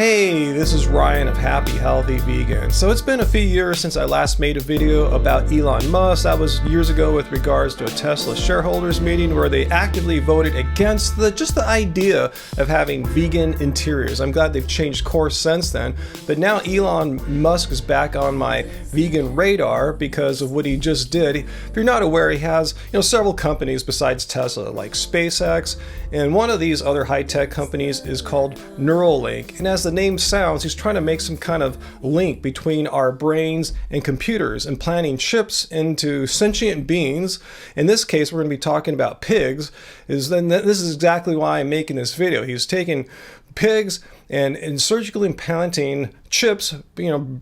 Hey, this is Ryan of Happy Healthy Vegan. So it's been a few years since I last made a video about Elon Musk. That was years ago with regards to a Tesla shareholders meeting where they actively voted against just the idea of having vegan interiors. I'm glad they've changed course since then. But now Elon Musk is back on my vegan radar because of what he just did. If you're not aware, he has several companies besides Tesla, like SpaceX, and one of these other high-tech companies is called Neuralink. And as the name sounds, he's trying to make some kind of link between our brains and computers, implanting chips into sentient beings. In this case, we're going to be talking about pigs. This is exactly why I'm making this video. He's taking pigs and surgically implanting chips,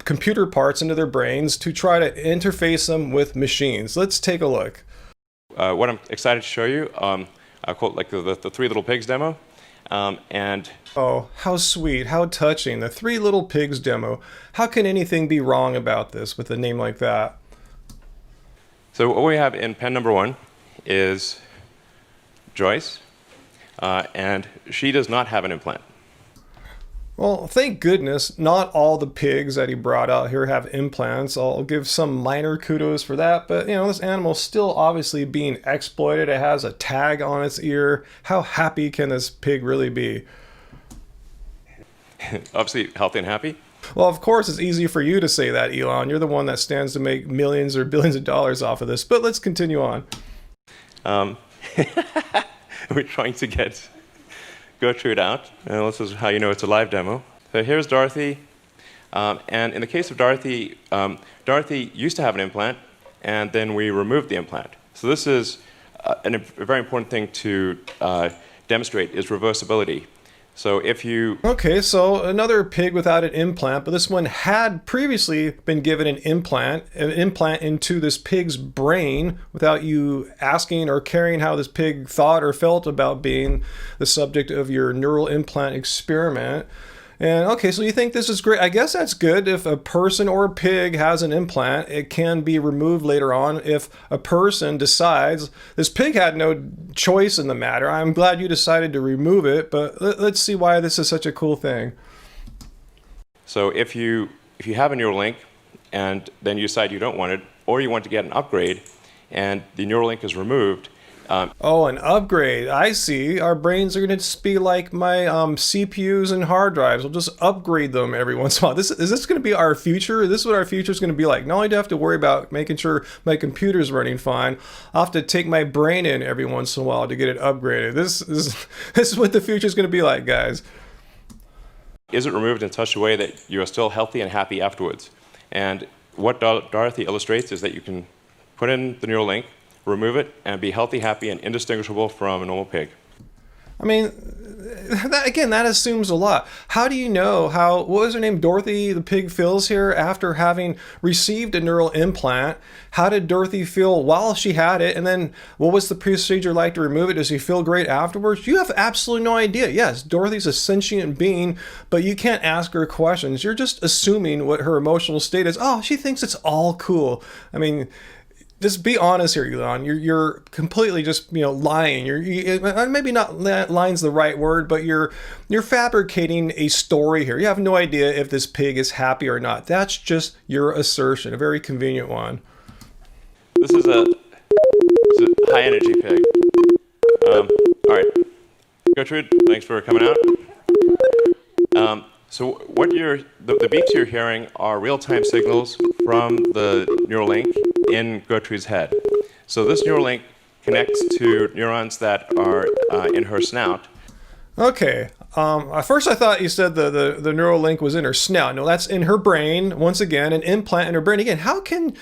computer parts into their brains to try to interface them with machines. Let's take a look. What I'm excited to show you, I quote like the Three Little Pigs demo. Oh, how sweet, how touching. The Three Little Pigs demo. How can anything be wrong about this with a name like that? So what we have in pen number one is Joyce, and she does not have an implant. Well, thank goodness not all the pigs that he brought out here have implants. I'll give some minor kudos for that, but this animal's still obviously being exploited. It has a tag on its ear. How happy can this pig really be? Obviously healthy and happy. Well, of course it's easy for you to say that, Elon. You're the one that stands to make millions or billions of dollars off of this, but let's continue on. We're trying to get Gertrude out, and this is how you know it's a live demo. So here's Dorothy, and in the case of Dorothy, Dorothy used to have an implant, and then we removed the implant. So this is a very important thing to demonstrate is reversibility. So if you... Okay, so another pig without an implant, but this one had previously been given an implant into this pig's brain without you asking or caring how this pig thought or felt about being the subject of your neural implant experiment. And okay, so you think this is great. I guess that's good. If a person or a pig has an implant, it can be removed later on if a person decides. This pig had no choice in the matter. I'm glad you decided to remove it, but let's see why this is such a cool thing. So if you have a Neuralink and then you decide you don't want it, or you want to get an upgrade and the Neuralink is removed. Oh, an upgrade. I see. Our brains are going to just be like my CPUs and hard drives. We'll just upgrade them every once in a while. Is this going to be our future? This is what our future is going to be like. Not only do I have to worry about making sure my computer's running fine, I'll have to take my brain in every once in a while to get it upgraded. This is what the future is going to be like, guys. Is it removed in such a way that you are still healthy and happy afterwards? And what Dorothy illustrates is that you can put in the Neuralink, remove it, and be healthy, happy, and indistinguishable from a normal pig. I mean, that assumes a lot. How do you know what was her name, Dorothy the pig feels here after having received a neural implant? How did Dorothy feel while she had it? And then what was the procedure like to remove it? Does she feel great afterwards? You have absolutely no idea. Yes, Dorothy's a sentient being, but you can't ask her questions. You're just assuming what her emotional state is. Oh, she thinks it's all cool. I mean, just be honest here, Elon. You're completely just lying. Maybe not lying's the right word, but you're fabricating a story here. You have no idea if this pig is happy or not. That's just your assertion, a very convenient one. This is a high energy pig. All right, Gertrude, thanks for coming out. So what the beeps you're hearing are real-time signals from the Neuralink in Gertrude's head. So this Neuralink connects to neurons that are in her snout. Okay. At first I thought you said the Neuralink was in her snout. No, that's in her brain. Once again, an implant in her brain. Again, how can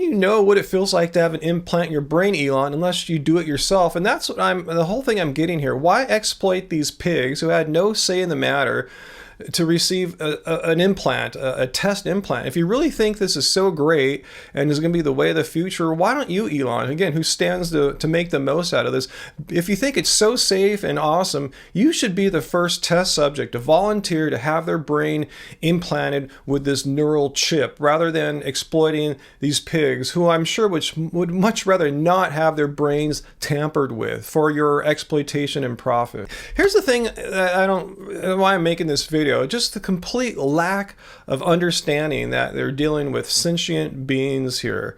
you know what it feels like to have an implant in your brain, Elon, unless you do it yourself? And that's what the whole thing I'm getting here. Why exploit these pigs who had no say in the matter to receive an implant, a test implant? If you really think this is so great and is going to be the way of the future, why don't you, Elon, again, who stands to make the most out of this, if you think it's so safe and awesome, you should be the first test subject to volunteer to have their brain implanted with this neural chip rather than exploiting these pigs who I'm sure would much rather not have their brains tampered with for your exploitation and profit. Here's the thing why I'm making this video. video, just the complete lack of understanding that they're dealing with sentient beings here.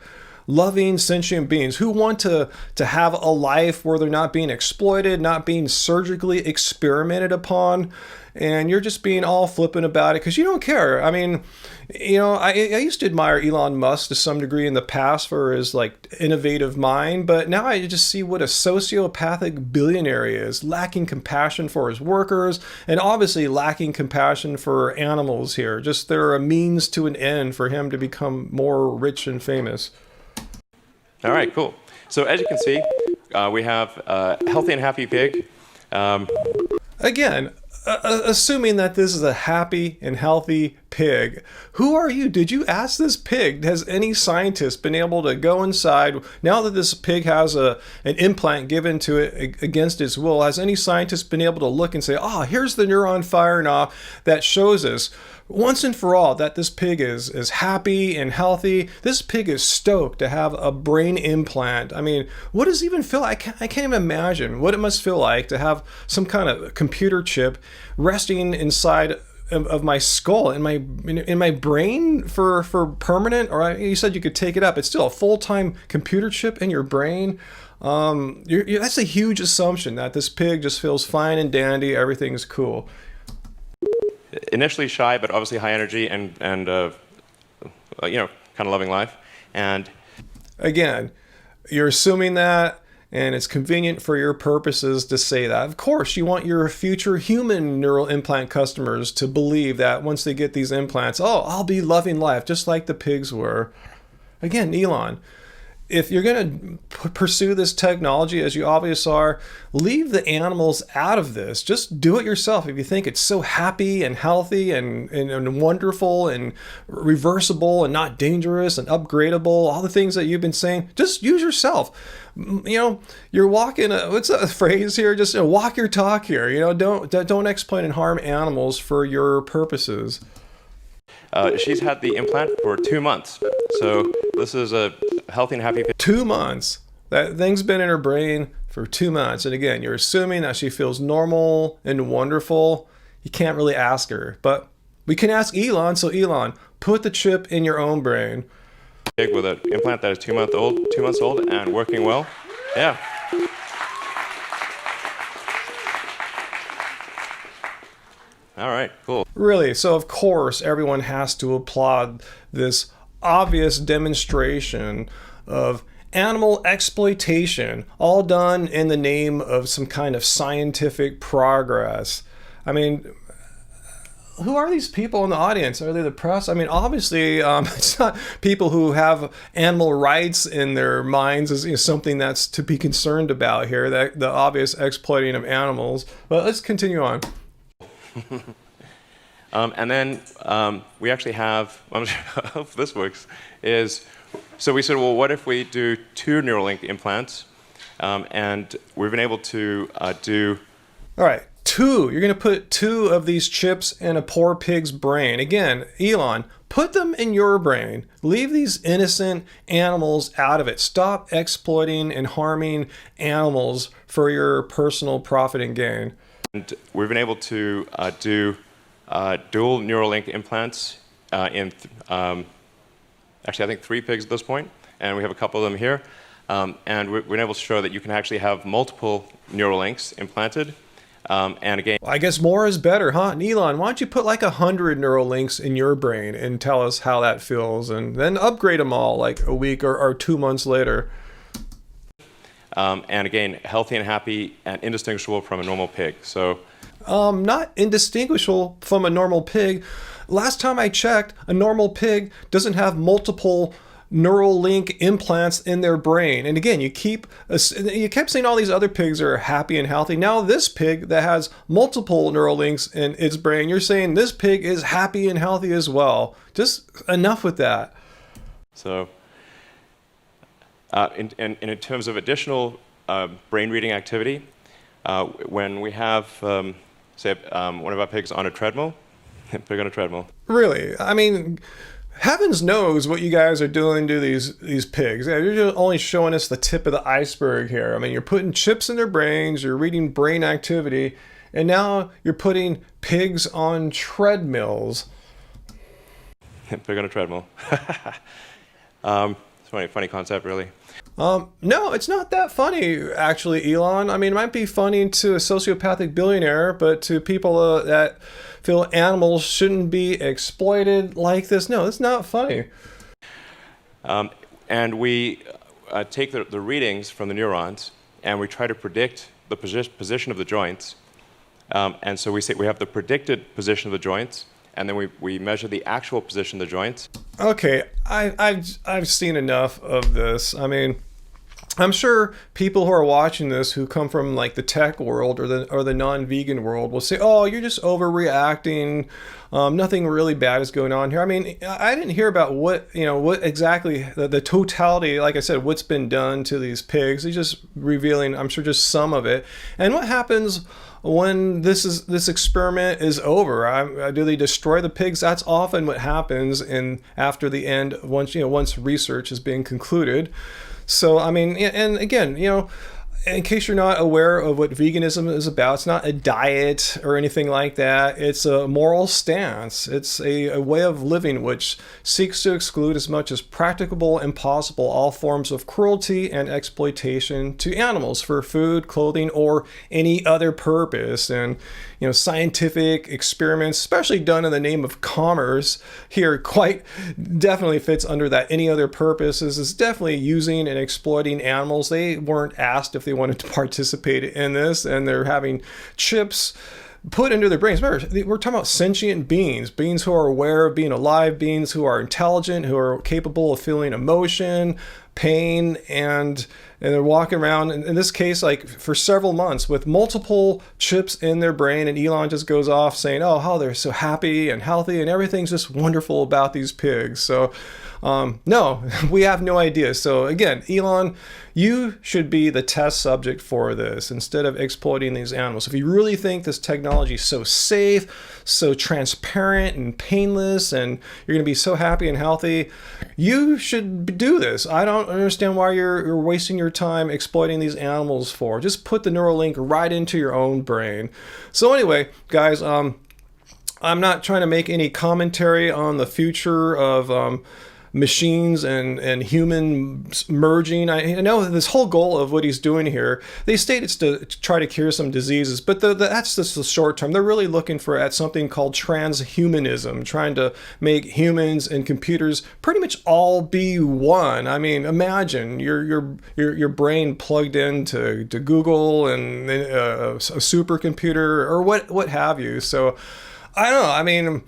Loving sentient beings who want to have a life where they're not being exploited, not being surgically experimented upon, and you're just being all flippant about it because you don't care. I mean, you know, I used to admire Elon Musk to some degree in the past for his like innovative mind, but now I just see what a sociopathic billionaire he is, lacking compassion for his workers and obviously lacking compassion for animals here. Just they're a means to an end for him to become more rich and famous. All right, cool. So as you can see, we have a healthy and happy pig. Again, assuming that this is a happy and healthy pig, who are you? Did you ask this pig? Has any scientist been able to go inside, now that this pig has an implant given to it against its will, has any scientist been able to look and say, oh, here's the neuron firing off that shows us once and for all that this pig is happy and healthy. This pig is stoked to have a brain implant. I mean, what does it even feel like? I can't even imagine what it must feel like to have some kind of computer chip resting inside of my skull, in my brain for permanent. Or you said you could take it up. It's still a full-time computer chip in your brain. That's a huge assumption that this pig just feels fine and dandy. Everything's cool. Initially shy, but obviously high energy and you know, kind of loving life. And again, you're assuming that, and it's convenient for your purposes to say that. Of course, you want your future human neural implant customers to believe that once they get these implants, oh, I'll be loving life just like the pigs were. Again, Elon, if you're going to pursue this technology, as you obviously are, leave the animals out of this. Just do it yourself. If you think it's so happy and healthy and wonderful and reversible and not dangerous and upgradable, all the things that you've been saying, just use yourself. You know, you're walking, what's a phrase here? Just walk your talk here. You know, don't exploit and harm animals for your purposes. She's had the implant for 2 months. So this is a healthy and happy pig. 2 months. That thing's been in her brain for 2 months. And again, you're assuming that she feels normal and wonderful. You can't really ask her. But we can ask Elon. So Elon, put the chip in your own brain. Pig with an implant that is 2 months old and working well. Yeah. All right, cool. Really, so of course everyone has to applaud this obvious demonstration of animal exploitation, all done in the name of some kind of scientific progress. I mean, who are these people in the audience? Are they the press? I mean, obviously, it's not people who have animal rights in their minds as something that's to be concerned about here, the obvious exploiting of animals. But let's continue on. And then we actually have, I'm sure if this works, so we said, well, what if we do 2 Neuralink implants? And we've been able to do... All right, 2. You're going to put 2 of these chips in a poor pig's brain. Again, Elon, put them in your brain. Leave these innocent animals out of it. Stop exploiting and harming animals for your personal profit and gain. And we've been able to do dual Neuralink implants in, actually I think 3 pigs at this point, and we have a couple of them here. And we've been able to show that you can actually have multiple Neuralinks implanted. And again, well, I guess more is better, huh? And Elon, why don't you put like 100 Neuralinks in your brain and tell us how that feels, and then upgrade them all like a week or 2 months later. And again, healthy and happy and indistinguishable from a normal pig. So, not indistinguishable from a normal pig. Last time I checked, a normal pig doesn't have multiple neural link implants in their brain. And again, you kept saying all these other pigs are happy and healthy. Now this pig that has multiple neural links in its brain, you're saying this pig is happy and healthy as well. Just enough with that. So, in terms of additional brain reading activity, when we have, say, one of our pigs on a treadmill, pig on a treadmill. Really? I mean, heavens knows what you guys are doing to these pigs. Yeah, you're just only showing us the tip of the iceberg here. I mean, you're putting chips in their brains, you're reading brain activity, and now you're putting pigs on treadmills. Pig on a treadmill. It's funny concept, really. No, it's not that funny, actually, Elon. I mean, it might be funny to a sociopathic billionaire, but to people that feel animals shouldn't be exploited like this, no, it's not funny. And we take the readings from the neurons, and we try to predict the position of the joints. And so we have the predicted position of the joints, and then we measure the actual position of the joints. Okay, I've seen enough of this. I mean, I'm sure people who are watching this who come from like the tech world or the non-vegan world will say, "Oh, you're just overreacting. Nothing really bad is going on here." I mean, I didn't hear about what exactly the totality, like I said, what's been done to these pigs. He's just revealing, I'm sure, just some of it. And what happens when this experiment is over? Do they destroy the pigs? That's often what happens after the end, once research is being concluded. So, I mean, and again, in case you're not aware of what veganism is about, it's not a diet or anything like that. It's a moral stance. It's a way of living which seeks to exclude as much as practicable and possible all forms of cruelty and exploitation to animals for food, clothing, or any other purpose. And scientific experiments, especially done in the name of commerce, here quite definitely fits under that. Any other purposes is definitely using and exploiting animals. They weren't asked if they wanted to participate in this, and they're having chips put into their brains. Remember, we're talking about sentient beings who are aware of being alive, beings who are intelligent, who are capable of feeling emotion, pain, and they're walking around, in this case, like for several months with multiple chips in their brain, and Elon just goes off saying, oh, how they're so happy and healthy and everything's just wonderful about these pigs. So no, we have no idea. So again, Elon, you should be the test subject for this instead of exploiting these animals. If you really think this technology is so safe, so transparent and painless, and you're going to be so happy and healthy, you should do this. I don't understand why you're wasting your time exploiting these animals for. Just put the Neuralink right into your own brain. So anyway, guys, I'm not trying to make any commentary on the future of machines and humans merging. I know this whole goal of what he's doing here, they state it's to try to cure some diseases, but that's just the short term. They're really looking at something called transhumanism, trying to make humans and computers pretty much all be one. I mean, imagine your brain plugged into Google and a supercomputer or what have you. So I don't know. I mean,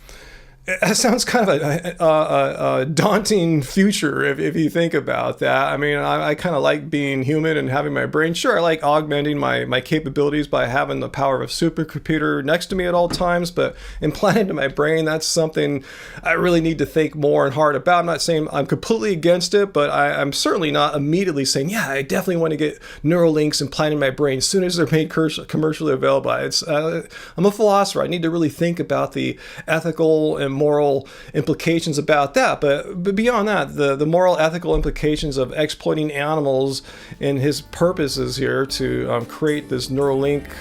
it sounds kind of a daunting future if you think about that. I mean, I kind of like being human and having my brain. Sure, I like augmenting my capabilities by having the power of a supercomputer next to me at all times, but implanted into my brain, that's something I really need to think more and hard about. I'm not saying I'm completely against it, but I'm certainly not immediately saying, yeah, I definitely want to get Neuralinks implanted in my brain as soon as they're made commercially available. I'm a philosopher. I need to really think about the ethical and moral implications about that, but beyond that, the moral ethical implications of exploiting animals and his purposes here to create this Neuralink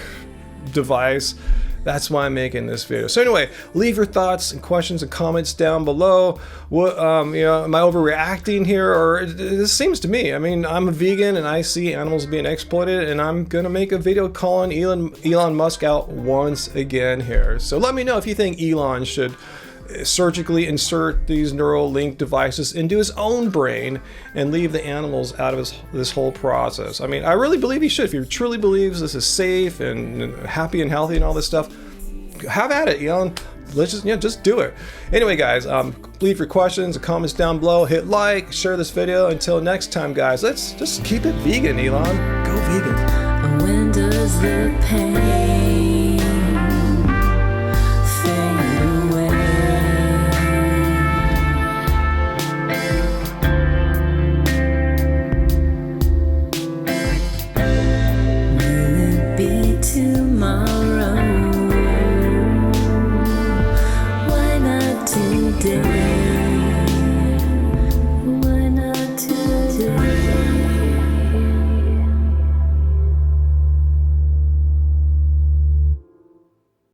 device, that's why I'm making this video. So anyway, leave your thoughts and questions and comments down below. What am I overreacting here? Or this seems to me, I mean, I'm a vegan and I see animals being exploited, and I'm gonna make a video calling Elon Musk out once again here. So let me know if you think Elon should surgically insert these Neuralink devices into his own brain and leave the animals out of this whole process. I mean, I really believe he should. If he truly believes this is safe and happy and healthy and all this stuff, have at it, Elon. Let's just do it. Anyway, guys, leave your questions and comments down below. Hit like, share this video. Until next time, guys, let's just keep it vegan, Elon. Go vegan. When does the pain